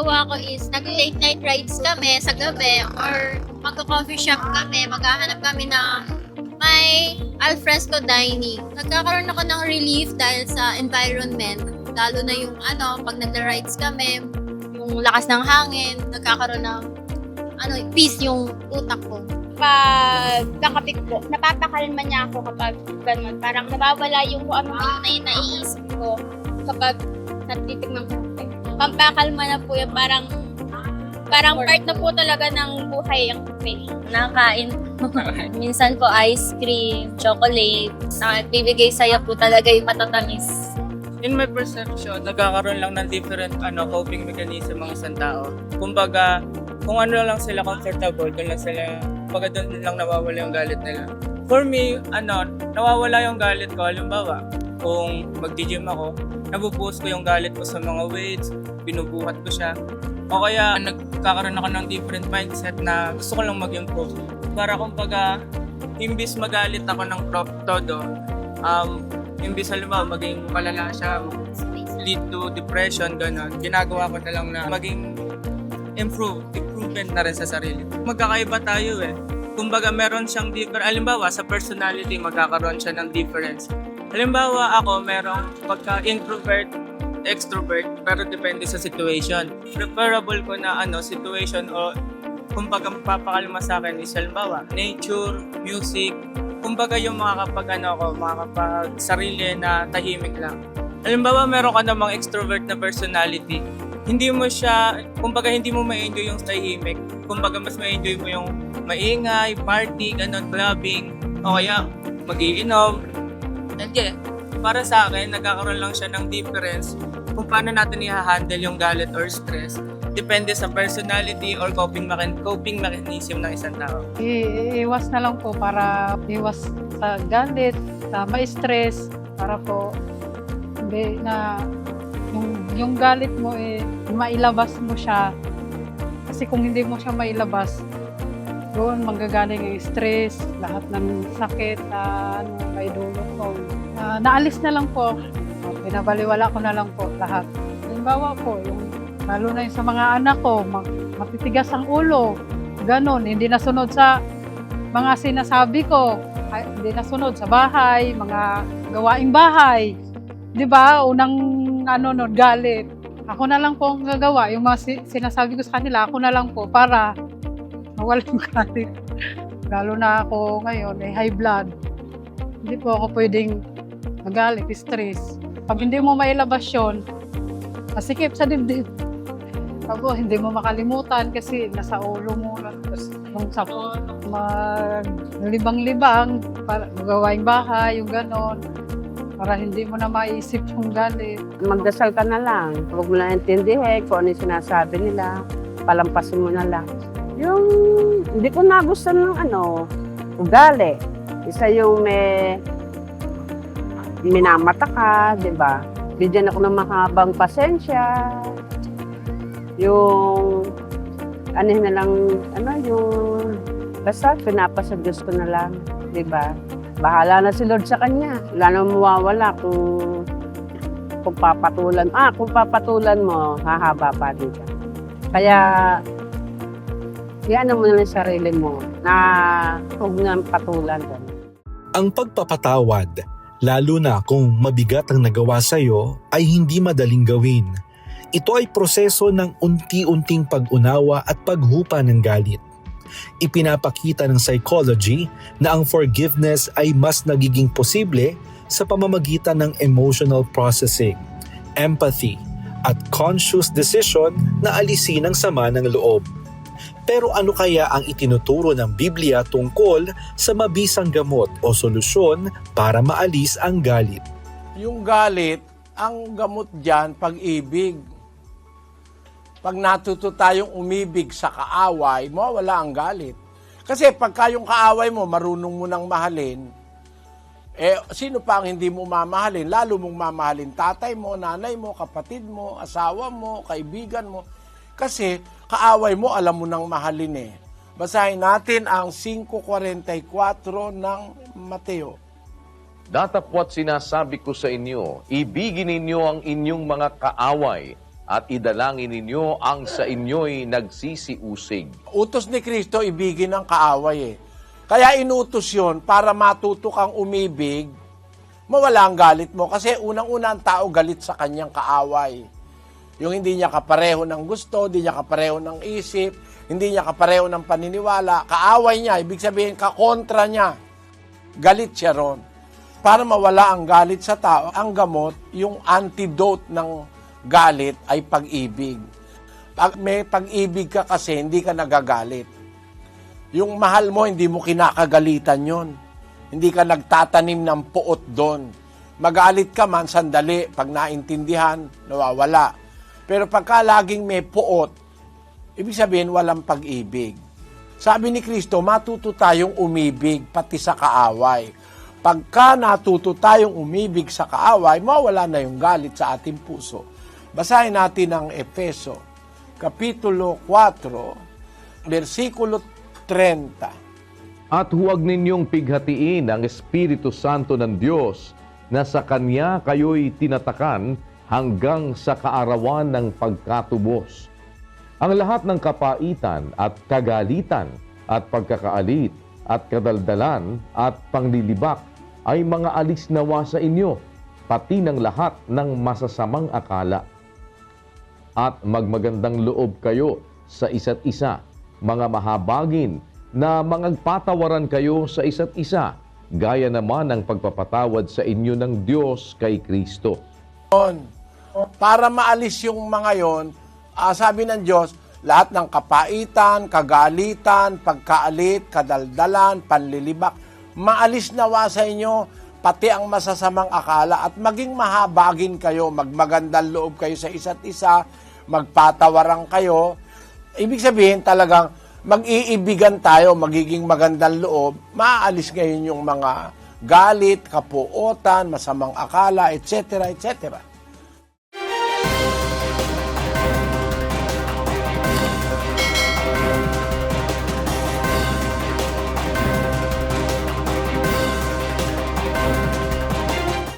ginagawa ko is nag-late night rides kami sa gabi or magko-coffee shop kami, maghahanap kami ng may alfresco dining. Nagkakaroon ako ng relief dahil sa environment. Lalo na yung pag nag-rides kami, yung lakas ng hangin, nagkakaroon ng peace yung utak ko. Pag kakapik po, napapakalma niya ako kapag ganun. Parang nawawala yung kung ano na yung naiisip ko kapag natitignan ko. Pampakalma na po yung parang part na po talaga ng buhay ang kape. Nakakain. Minsan po ice cream, chocolate. Nagbibigay saya po talaga yung matatamis. In my perception, nagkakaroon lang ng different coping mechanism ang isang tao. Kumbaga, kung ano lang sila comfortable, doon lang sila, kumbaga doon lang nawawala yung galit nila. For me, nawawala yung galit ko. Halimbawa, kung mag-gym ako, nabubuhos ko yung galit ko sa mga weights, binubuhat ko siya. O kaya, nagkakaroon ako ng different mindset na gusto ko lang mag-improve. Para kumbaga, imbis magalit ako ng todo, imbis halimbawa maging malala siya, lead to depression, gano'n. Ginagawa ko na lang na maging improvement na rin sa sarili. Magkakaiba tayo eh. Kumbaga meron siyang different, halimbawa sa personality magkakaroon siya ng difference. Halimbawa ako merong pagka-introvert, extrovert, pero depende sa situation. Preferable ko na situation o kumbaga mapapakalma sa akin is halimbawa nature, music, kumbaga yung makakapag sarili na tahimik lang. Halimbawa, meron ka namang extrovert na personality. Hindi mo siya, kumbaga hindi mo ma-enjoy yung tahimik. Kumbaga mas ma-enjoy mo yung maingay, party, clubbing, o kaya mag-iinom. And yeah, para sa akin, nagkakaroon lang siya ng difference kung paano natin i-handle yung galit or stress. Depende sa personality or coping mechanism ng isang tao. Iwas na lang po para iwas sa galit, sa ma-stress, para po hindi na yung galit mo mailabas mo siya. Kasi kung hindi mo siya mailabas, doon manggagaling yung stress, lahat ng sakit na may dulot mo. Naalis na lang po. Binabaliwala ko na lang po lahat. Halimbawa po, lalo na yung sa mga anak ko, matitigas ang ulo. Ganon, hindi nasunod sa mga sinasabi ko. Hindi nasunod sa bahay, mga gawaing bahay. Di ba? Unang galit. Ako na lang po ang gagawa. Yung mga sinasabi ko sa kanila, ako na lang po para mawala yung galit. Lalo na ako ngayon, high blood. Hindi po ako pwedeng magalit, stress. Pag hindi mo mailabas yun, masikip sa dibdib. Tapos hindi mo makalimutan kasi nasa ulo mo yung maglibang-libang para magawaing bahay, yung ganon. Para hindi mo na maisip yung galit. Magdasal ka na lang. Huwag mo na intindihin kung ano yung sinasabi nila. Palampasin mo na lang. Yung hindi ko nagustuhan ng ugali. Isa yung may minamata ka, di ba? Bigyan ako ng mahabang pasensya. Yung na lang, yung basta pinapasa Diyos ko na lang, di ba? Bahala na si Lord sa kanya. Wala na mawawala kung papatulan. Kung papatulan mo, hahaba pa din siya. Kaya, iyan mo na lang sarili mo na huwag na patulan. Ang pagpapatawad, lalo na kung mabigat ang nagawa sa'yo, ay hindi madaling gawin. Ito ay proseso ng unti-unting pag-unawa at paghupa ng galit. Ipinapakita ng psychology na ang forgiveness ay mas nagiging posible sa pamamagitan ng emotional processing, empathy, at conscious decision na alisin ang sama ng loob. Pero ano kaya ang itinuturo ng Biblia tungkol sa mabisang gamot o solusyon para maalis ang galit? Yung galit, ang gamot dyan, pag-ibig. Pag natuto tayong umibig sa kaaway, mawala ang galit. Kasi pagka yung kaaway mo, marunong mo nang mahalin, sino pa ang hindi mo mamahalin? Lalo mong mamahalin tatay mo, nanay mo, kapatid mo, asawa mo, kaibigan mo. Kasi kaaway mo, alam mo nang mahalin . Basahin natin ang 5:44 ng Mateo. Datapwat sinasabi ko sa inyo, ibigin ninyo ang inyong mga kaaway at idalangin ninyo ang sa inyo'y nagsisiusig. Utos ni Kristo, ibigin ang kaaway eh. Kaya inutos yun para matuto kang umibig, mawala ang galit mo. Kasi unang-una ang tao galit sa kanyang kaaway. Yung hindi niya kapareho ng gusto, hindi niya kapareho ng isip, hindi niya kapareho ng paniniwala, kaaway niya, ibig sabihin kakontra niya. Galit siya ron. Para mawala ang galit sa tao, ang gamot, yung antidote ng galit ay pag-ibig. Pag may pag-ibig ka kasi, hindi ka nagagalit. Yung mahal mo, hindi mo kinakagalitan yon. Hindi ka nagtatanim ng puot doon. Magalit ka man, sandali. Pag naintindihan, nawawala. Pero pagka laging may puot, ibig sabihin walang pag-ibig. Sabi ni Kristo, matuto tayong umibig pati sa kaaway. Pagka natuto tayong umibig sa kaaway, mawala na yung galit sa ating puso. Basahin natin ang Efeso, Kapitulo 4, versikulo 30. At huwag ninyong pighatiin ang Espiritu Santo ng Diyos na sa Kanya kayo'y tinatakan hanggang sa kaarawan ng pagkatubos. Ang lahat ng kapaitan at kagalitan at pagkakaalit at kadaldalan at panglilibak ay mga alis nawa sa inyo, pati ng lahat ng masasamang akala. At magmagandang loob kayo sa isa't isa, mga mahabagin na mangagpatawaran kayo sa isa't isa, gaya naman ng pagpapatawad sa inyo ng Diyos kay Kristo. Para maalis yung mga yon, sabi ng Diyos, lahat ng kapaitan, kagalitan, pagkaalit, kadaldalan, panlilibak, maalis nawa sa inyo, pati ang masasamang akala, at maging mahabagin kayo, magmagandang loob kayo sa isa't isa, magpatawaran kayo. Ibig sabihin talagang mag-iibigan tayo, magiging magandang loob, maaalis ngayon yung mga galit, kapuotan, masamang akala, etc., etc.